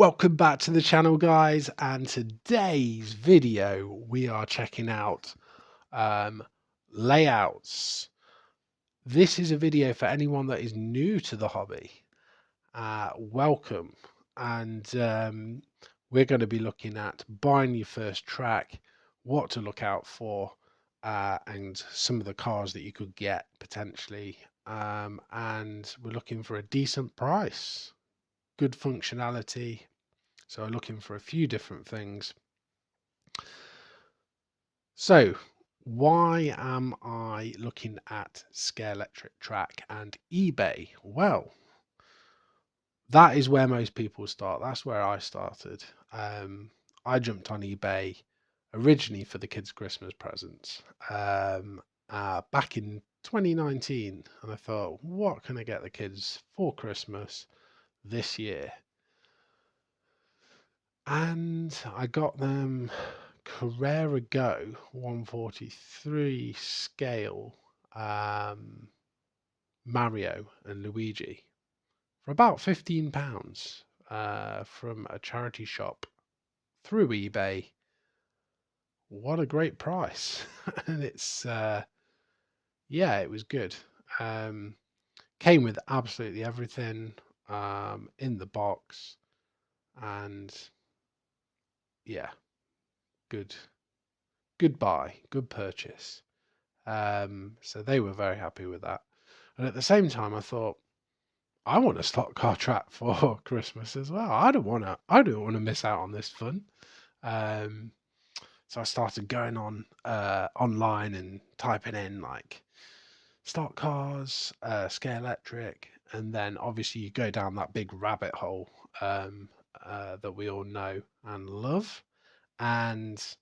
Welcome back to the channel, guys, and today's video we are checking out um, layouts. This is a video for anyone that is new to the hobby. Welcome, and we're going to be looking at buying your first track, what to look out for, and some of the cars that you could get potentially. And we're looking for a decent price, good functionality. So I'm looking for a few different things. So why am I looking at Scalextric Track and eBay? Well, that is where most people start. That's where I started. I jumped on eBay originally for the kids' Christmas presents back in 2019. And I thought, what can I get the kids for Christmas this year? And I got them Carrera Go 143 scale Mario and Luigi for about £15 from a charity shop through eBay. What a great price. And yeah, it was good. Came with absolutely everything in the box, and yeah, good buy, good purchase. So they were very happy with that. And at the same time, I thought, I want a stock car track for Christmas as well. I don't want to miss out on this fun. Um, so I started going on online and typing in like stock cars, Scalextric, and then obviously you go down that big rabbit hole that we all know and love, and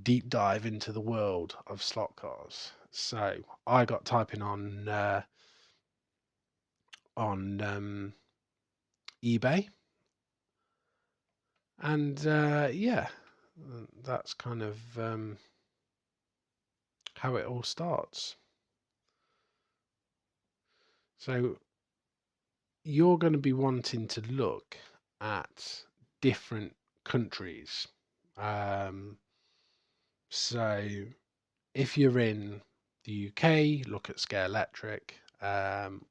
deep dive into the world of slot cars. So I got typing on eBay, and yeah, that's kind of how it all starts. So you're going to be wanting to look at different countries. Um, so if you're in the UK, look at Scalextric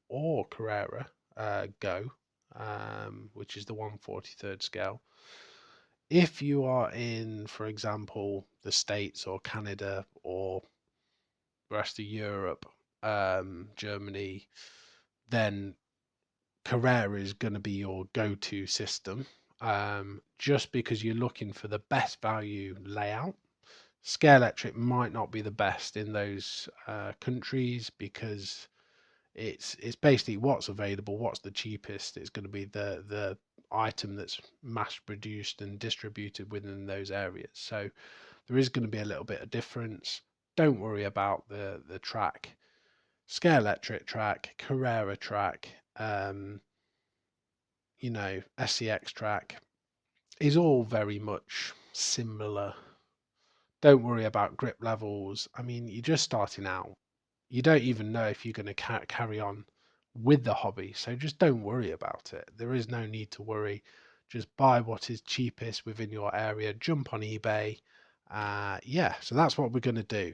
or Carrera Go, which is the 143rd scale. If you are in, for example, the States or Canada or the rest of Europe, Germany, then Carrera is going to be your go-to system, just because you're looking for the best value layout. Scalextric might not be the best in those countries because it's basically what's available, what's the cheapest. It's going to be the item that's mass produced and distributed within those areas. So there is going to be a little bit of difference. Don't worry about the track. Scalextric track, Carrera track, SCX track is all very much similar. Don't worry about grip levels. I mean, you're just starting out. You don't even know if you're going to carry on with the hobby. So just don't worry about it. There is no need to worry. Just buy what is cheapest within your area. Jump on eBay. Yeah, so that's what we're going to do.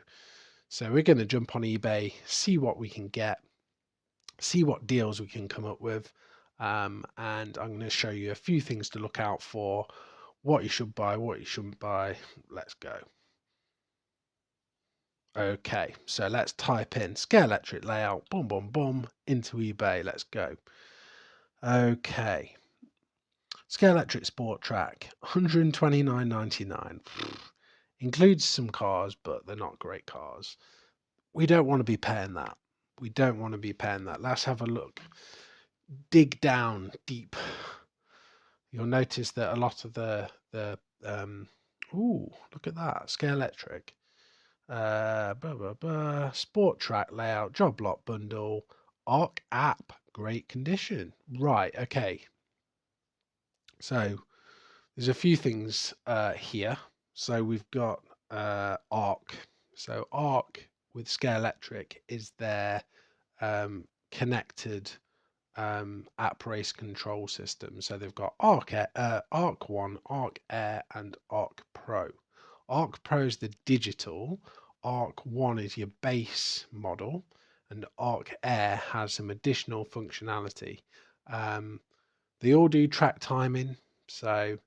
So we're going to jump on eBay, see what we can get, see what deals we can come up with. And I'm going to show you a few things to look out for, what you should buy, what you shouldn't buy. Let's go. Okay, so let's type in Scalextric layout, boom, boom, boom, into eBay. Let's go. Okay, Scalextric Sport Track, 129.99. Includes some cars, but they're not great cars. We don't want to be paying that. We don't want to be paying that. Let's have a look. Dig down deep. You'll notice that a lot of the ooh, look at that, Scalextric. Sport track layout, job lot bundle, ARC app, great condition. Right, okay. So there's a few things here. So we've got ARC. So ARC with Scalextric is their connected app race control system. So they've got Arc 1, Arc Air, and Arc Pro. Arc Pro is the digital, Arc 1 is your base model, and Arc Air has some additional functionality. They all do track timing, so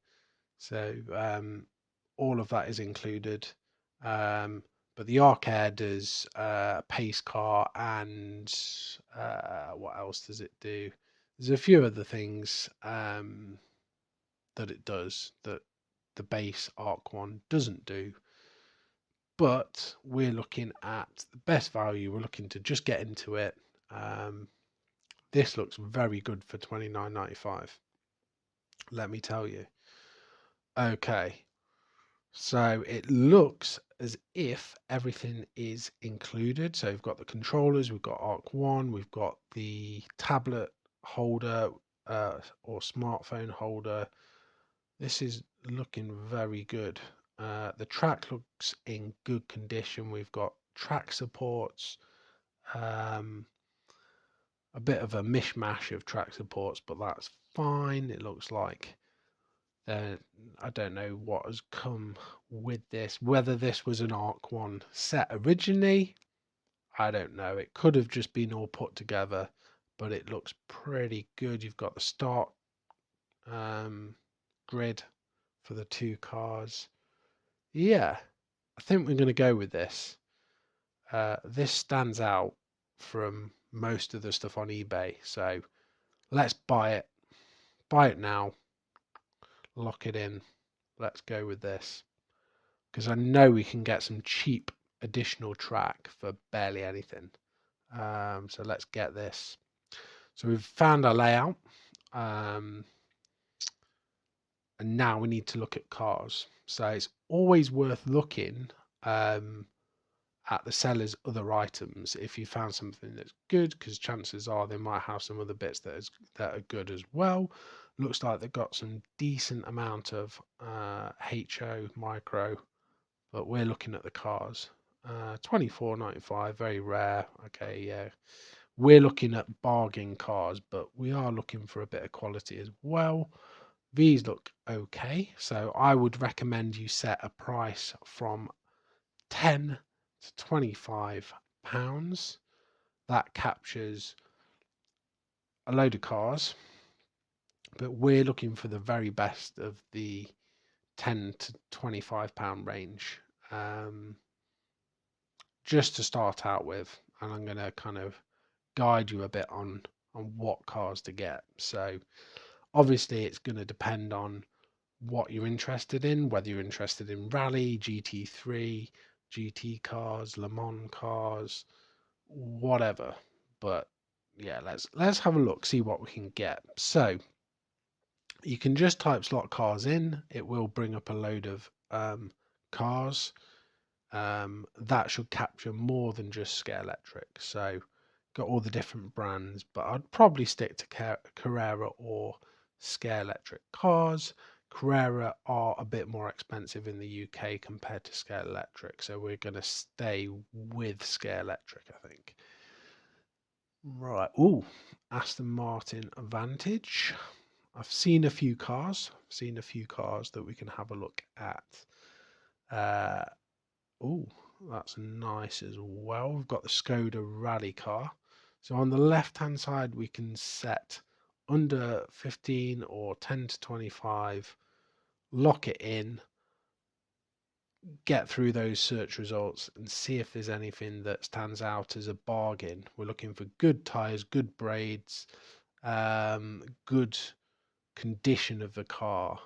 all of that is included. But the Arc Air does pace car, and what else does it do? There's a few other things that it does that the base Arc 1 doesn't do. But we're looking at the best value. We're looking to just get into it. This looks very good for $29.95. Let me tell you. Okay, so it looks as if everything is included. So we've got the controllers, we've got Arc 1, we've got the tablet holder or smartphone holder. This is looking very good. The track looks in good condition. We've got track supports, a bit of a mishmash of track supports, but that's fine. It looks like I don't know what has come with this. Whether this was an Arc 1 set originally, I don't know. It could have just been all put together, but it looks pretty good. You've got the start grid for the two cars. Yeah, I think we're going to go with this. This stands out from most of the stuff on eBay, so let's buy it. Buy it now. Lock it in. Let's go with this, because I know we can get some cheap additional track for barely anything. So let's get this. So we've found our layout, and now we need to look at cars. So it's always worth looking at the seller's other items if you found something that's good, because chances are they might have some other bits that are good as well. Looks like they've got some decent amount of HO micro, but we're looking at the cars. $24.95, very rare. Okay, yeah. We're looking at bargain cars, but we are looking for a bit of quality as well. These look okay, so I would recommend you set a price from 10 to 25 pounds. That captures a load of cars, but we're looking for the very best of the 10 to 25 pound range, just to start out with, and I'm going to kind of guide you a bit on what cars to get. So obviously it's going to depend on what you're interested in, whether you're interested in rally, GT3, GT cars, Le Mans cars, whatever. But yeah, let's have a look, see what we can get. So you can just type slot cars in. It will bring up a load of cars. That should capture more than just Scalextric. So got all the different brands, but I'd probably stick to Carrera or Scalextric cars. Carrera are a bit more expensive in the UK compared to Scalextric, so we're going to stay with Scalextric, I think. Right. Ooh, Aston Martin Vantage. I've seen a few cars. I've seen a few cars that we can have a look at. Oh, that's nice as well. We've got the Skoda rally car. So on the left-hand side, we can set under 15 or 10 to 25, lock it in, get through those search results and see if there's anything that stands out as a bargain. We're looking for good tires, good braids, good condition of the car.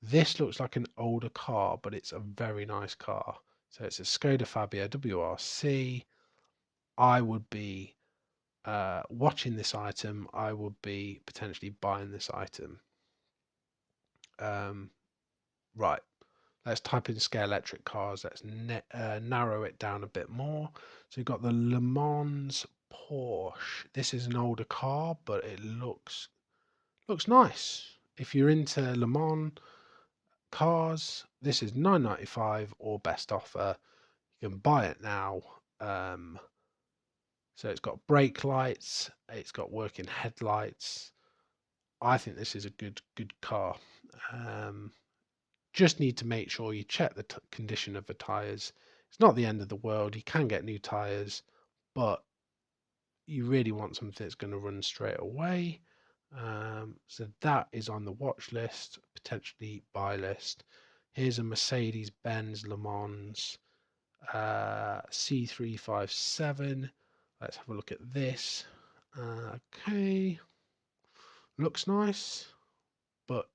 This looks like an older car, but it's a very nice car. So it's a Skoda Fabia WRC. I would be watching this item. I would be potentially buying this item. Right. Let's type in Scalextric cars. Let's narrow it down a bit more. So you've got the Le Mans Porsche. This is an older car, but it looks nice. If you're into Le Mans cars, this is $9.95 or best offer. You can buy it now. So it's got brake lights, it's got working headlights. I think this is a good car. Um, just need to make sure you check the condition of the tires. It's not the end of the world. You can get new tires, but you really want something that's going to run straight away. So that is on the watch list, potentially buy list. Here's a Mercedes-Benz Le Mans C357. Let's have a look at this. Okay, looks nice, but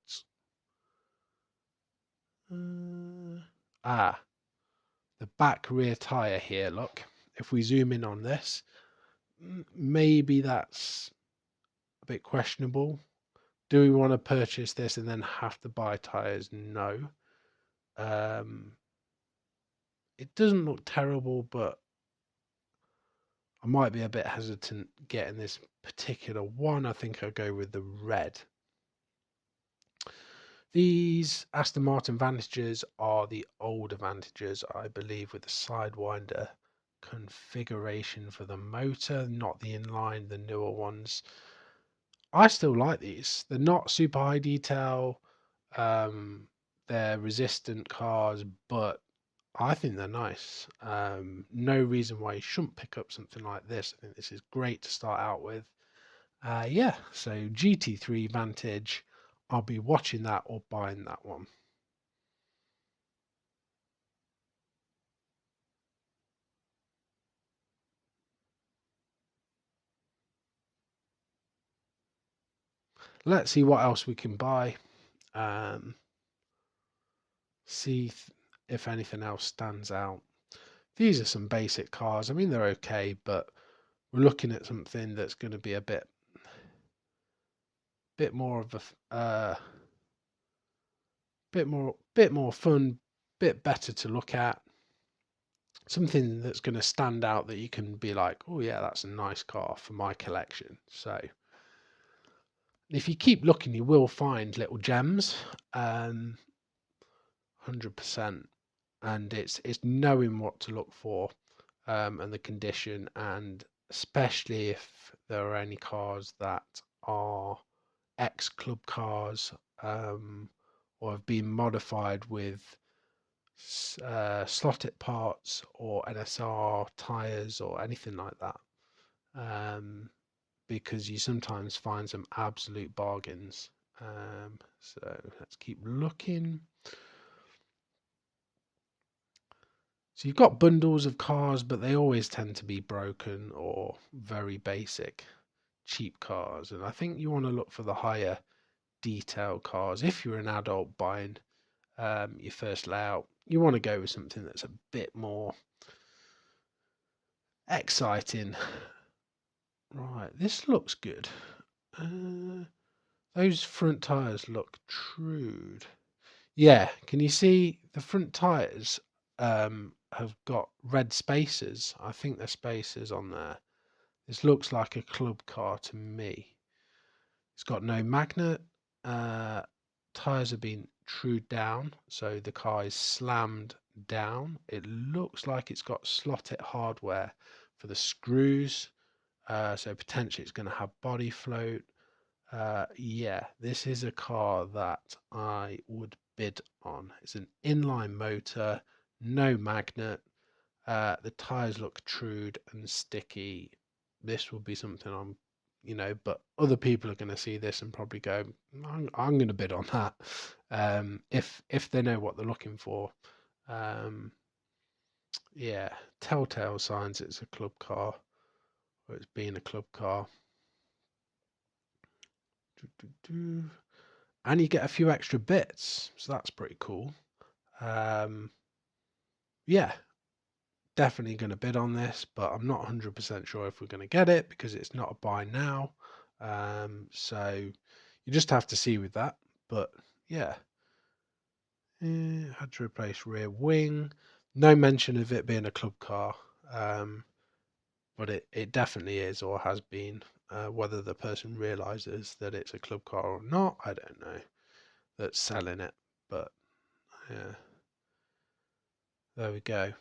the back rear tire here. Look, if we zoom in on this, maybe that's a bit questionable. Do we want to purchase this and then have to buy tires? No. It doesn't look terrible, but I might be a bit hesitant getting this particular one. I think I'll go with the red. These Aston Martin Vantages are the older Vantages, I believe, with the Sidewinder configuration for the motor, not the inline, the newer ones. I still like these. They're not super high detail. They're resistant cars, but I think they're nice. No reason why you shouldn't pick up something like this. I think this is great to start out with. Yeah, so GT3 Vantage, I'll be watching that or buying that one. Let's see what else we can buy. See if anything else stands out. These are some basic cars. I mean, they're okay, but we're looking at something that's going to be a bit more of a bit more fun, bit better to look at. Something that's going to stand out that you can be like, oh yeah, that's a nice car for my collection. So if you keep looking, you will find little gems. 100%. And it's knowing what to look for, and the condition, and especially if there are any cars that are ex-club cars, or have been modified with slotted parts or NSR tires or anything like that, because you sometimes find some absolute bargains. So let's keep looking. So you've got bundles of cars, but they always tend to be broken or very basic, cheap cars. And I think you want to look for the higher detail cars. If you're an adult buying your first layout, you want to go with something that's a bit more exciting. Right, this looks good. Those front tires look trued. Yeah, can you see the front tires have got red spaces? I think there's spaces on there. This looks like a club car to me. It's got no magnet. Tires have been trued down, so the car is slammed down. It looks like it's got slotted hardware for the screws, so potentially it's going to have body float. Yeah, this is a car that I would bid on. It's an inline motor, no magnet. The tires look trued and sticky. This will be something but other people are going to see this and probably go, I'm going to bid on that. If they know what they're looking for. Yeah, telltale signs it's a club car, or it's been a club car. And you get a few extra bits, so that's pretty cool. Yeah, definitely going to bid on this, but I'm not 100% sure if we're going to get it because it's not a buy now. So you just have to see with that. But yeah, had to replace rear wing. No mention of it being a club car, but it definitely is or has been. Whether the person realizes that it's a club car or not, I don't know. That's selling it, but yeah, there we go.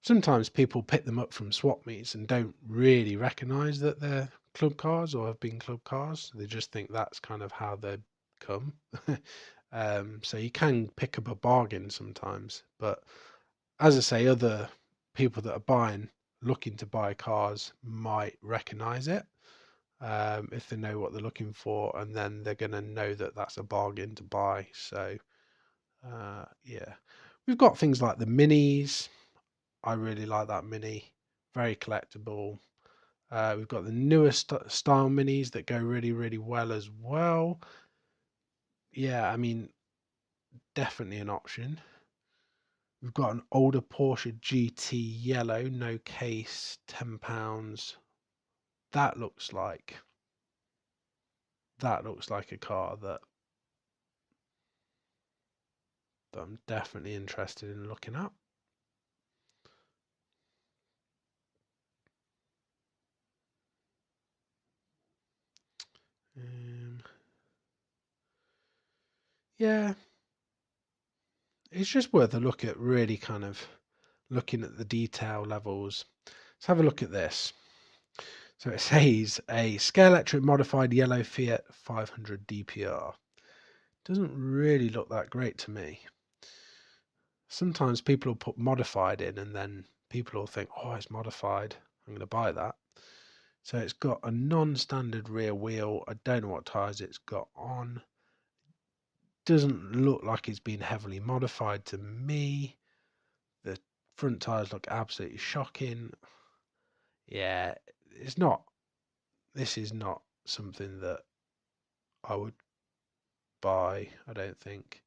sometimes people pick them up from swap meets and don't really recognise that they're club cars or have been club cars. They just think that's kind of how they come. So you can pick up a bargain sometimes, but as I say, other people that are looking to buy cars might recognise it if they know what they're looking for, and then they're going to know that that's a bargain to buy. So yeah, we've got things like the minis. I really like that mini, very collectible. We've got the newer style minis that go really, really well as well. Yeah, I mean, definitely an option. We've got an older Porsche GT yellow, no case, £10. That looks like a car that I'm definitely interested in looking at. Yeah, it's just worth a look at, really kind of looking at the detail levels. Let's have a look at this. So it says a Scalextric modified yellow Fiat 500 DPR. Doesn't really look that great to me. Sometimes people will put modified in and then people will think, oh, it's modified, I'm going to buy that. So it's got a non-standard rear wheel. I don't know what tyres it's got on. Doesn't look like it's been heavily modified to me. The front tyres look absolutely shocking. Yeah, this is not something that I would buy, I don't think.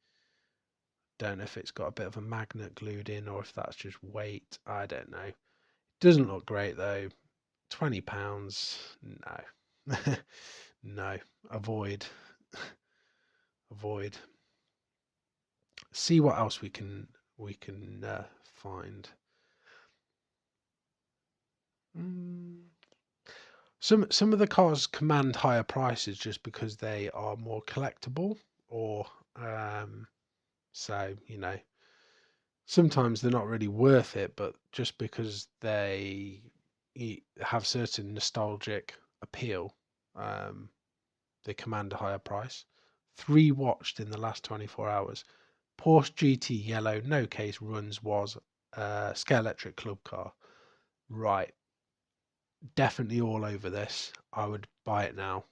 Don't know if it's got a bit of a magnet glued in or if that's just weight. I don't know. Doesn't look great though. £20, no. No, avoid. Avoid. See what else we can find. Some of the cars command higher prices just because they are more collectible, or so sometimes they're not really worth it, but just because they have certain nostalgic appeal, they command a higher price. 3 watched in the last 24 hours. Porsche GT yellow, no case, runs, was Scalextric club car. Right, definitely all over this. I would buy it now.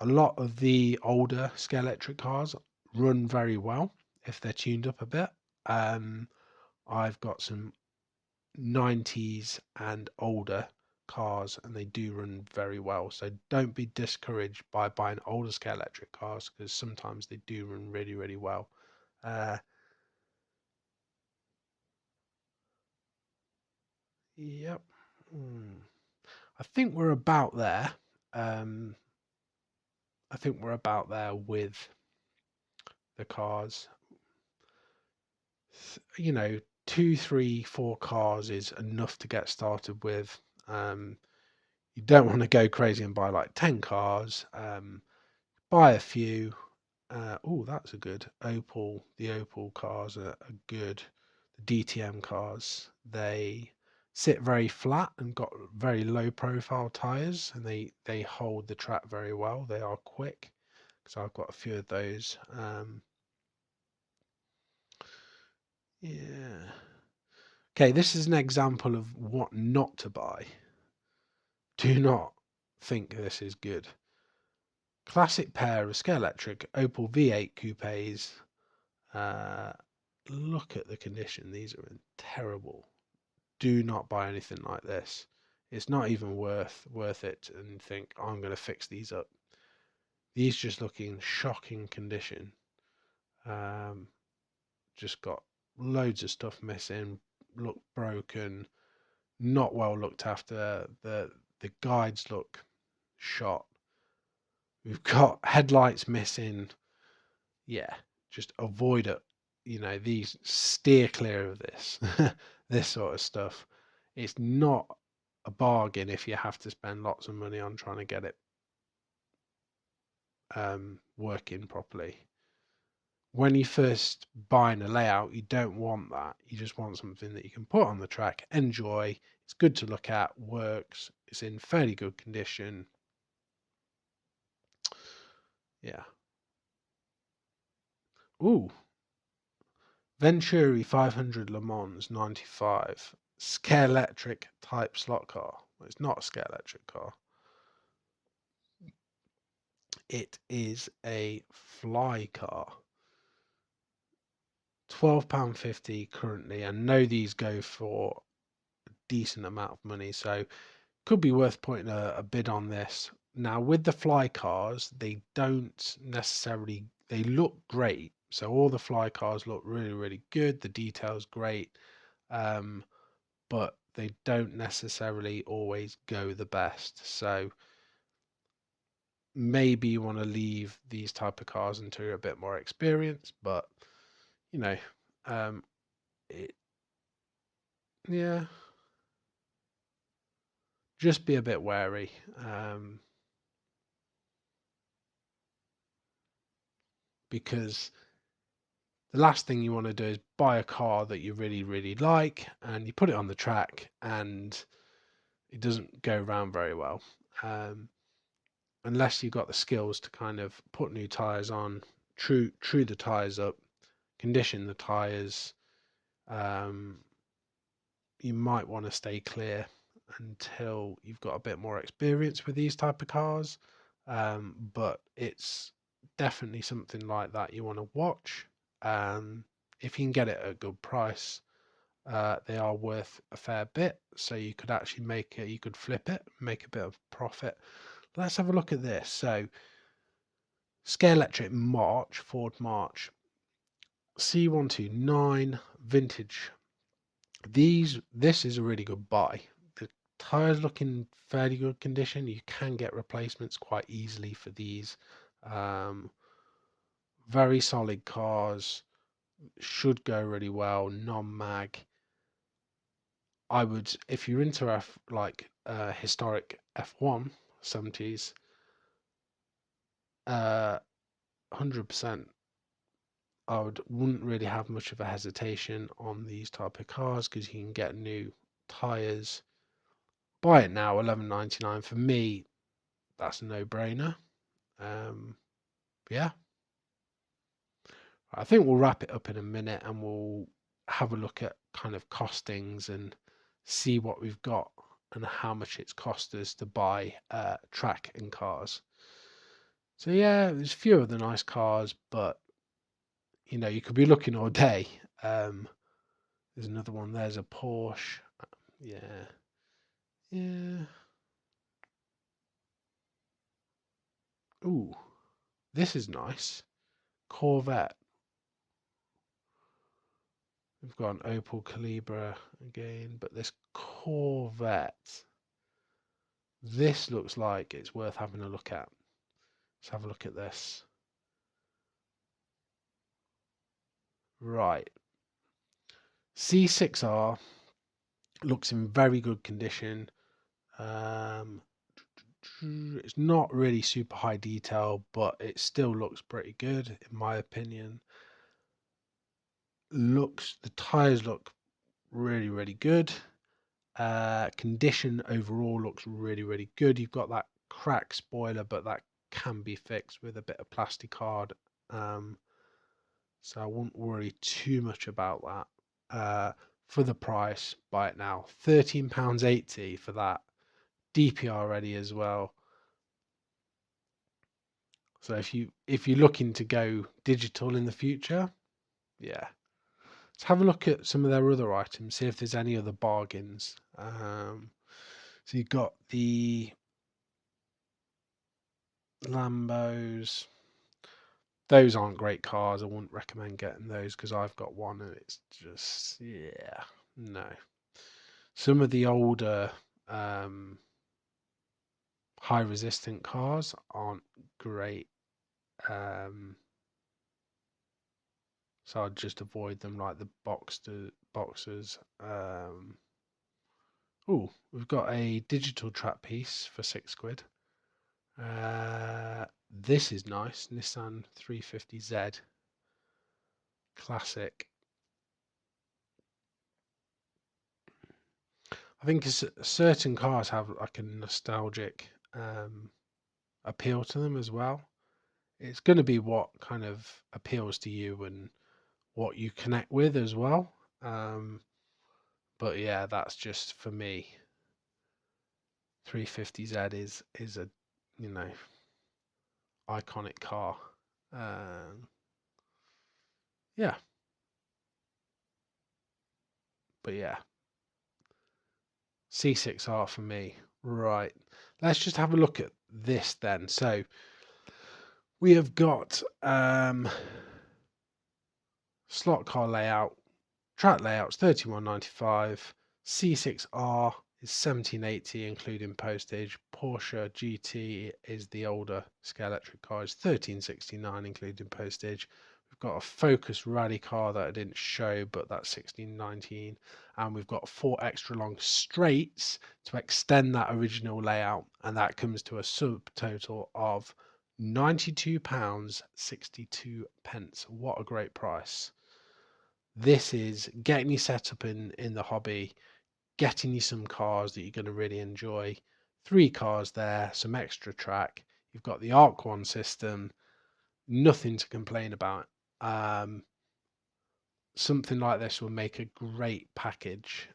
A lot of the older Scalextric cars run very well if they're tuned up a bit. I've got some 90s and older cars and they do run very well. So don't be discouraged by buying older Scalextric cars because sometimes they do run really, really well. Yep. I think we're about there. I think we're about there with the cars. 2, 3, 4 cars is enough to get started with. You don't want to go crazy and buy like 10 cars. Buy a few. Oh, that's a good Opel. The Opel cars are good. The DTM cars, they sit very flat and got very low profile tires, and they hold the track very well. They are quick because I've got a few of those. Yeah. Okay, this is an example of what not to buy. Do not think this is good. Classic pair of Scalextric Opel V8 coupes. Look at the condition. These are in terrible. Do not buy anything like this. It's not even worth it, and think I'm going to fix these up. These just look in shocking condition. Just got loads of stuff missing, look broken, not well looked after. The guides look shot. We've got headlights missing. Yeah, just avoid it. These, steer clear of this. This sort of stuff. It's not a bargain if you have to spend lots of money on trying to get it working properly. when you first buying a layout, you don't want that. You just want something that you can put on the track, enjoy. It's good to look at, works. It's in fairly good condition. Yeah. Ooh, Venturi 500 Le Mans 95. Scalextric type slot car. Well, it's not a Scalextric car. It is a fly car. £12.50 currently. I know these go for a decent amount of money, so could be worth putting a bid on this. Now, with the fly cars, they don't necessarily, they look great. So all the fly cars look really, really good. The detail's great. But they don't necessarily always go the best. So maybe you want to leave these type of cars until you're a bit more experienced, but you know, it, yeah, just be a bit wary. Because the last thing you want to do is buy a car that you really, really like and you put it on the track and it doesn't go around very well. Unless you've got the skills to kind of put new tires on, true the tires up, condition the tires, you might want to stay clear until you've got a bit more experience with these type of cars. But it's definitely something like that you want to watch. If you can get it at a good price, they are worth a fair bit. So you could actually make it, you could flip it, make a bit of profit. Let's have a look at this. So Scalextric March, Ford March, C129 vintage. This is a really good buy. The tires look in fairly good condition. You can get replacements quite easily for these. Very solid cars, should go really well. Non-mag. I would, if you're into historic F1 70s, 100%. Wouldn't really have much of a hesitation on these type of cars because you can get new tires. Buy it now, $11.99. For me, that's a no-brainer. Yeah, I think we'll wrap it up in a minute and we'll have a look at kind of costings and see what we've got and how much it's cost us to buy track and cars. So yeah, there's a few of the nice cars, but you could be looking all day. There's another one. There's a Porsche. Yeah, yeah. Ooh, this is nice. Corvette. We've got an Opel Calibra again, but this Corvette. This looks like it's worth having a look at. Let's have a look at this. Right. C6R looks in very good condition. It's not really super high detail, but it still looks pretty good in my opinion. The tires look really, really good. Condition overall looks really, really good. You've got that crack spoiler, but that can be fixed with a bit of plastic card. So I wouldn't worry too much about that. For the price, buy it now. £13.80 for that. DPR ready as well. So if you're looking to go digital in the future, yeah. Let's have a look at some of their other items, see if there's any other bargains. So you've got the Lambos. Those aren't great cars. I wouldn't recommend getting those because I've got one and it's just, yeah, no. Some of the older high resistant cars aren't great. So I'd just avoid them like the boxers. Oh, we've got a digital trap piece for £6. This is nice. Nissan 350Z. classic. I think certain cars have like a nostalgic appeal to them as well. It's going to be what kind of appeals to you and what you connect with as well. But yeah, that's just for me. 350Z is a, you know, iconic car. Yeah. But yeah, C6R for me. Right. Let's just have a look at this then. So we have got slot car layout, track layouts 3195, C6R is 1780 including postage, Porsche GT is the older Scalextric car, is 1369 including postage. We've got a Focus Rally car that I didn't show, but that's 1619, and we've got 4 extra long straights to extend that original layout, and that comes to a subtotal of £92.62. What a great price. This is getting you set up in the hobby, getting you some cars that you're going to really enjoy. 3 cars there, some extra track. You've got the Arc One system, nothing to complain about. Something like this will make a great package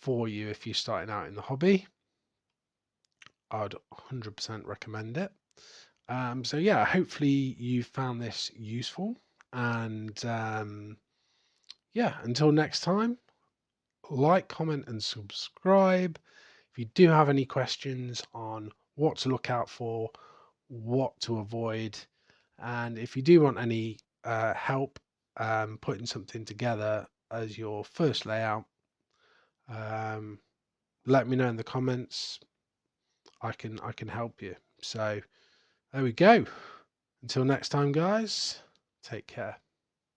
for you if you're starting out in the hobby. I'd 100% recommend it. So yeah, hopefully you found this useful, and yeah, until next time, like, comment, and subscribe. If you do have any questions on what to look out for, what to avoid, and if you do want any help putting something together as your first layout, let me know in the comments. I can help you. So there we go. Until next time, guys, take care.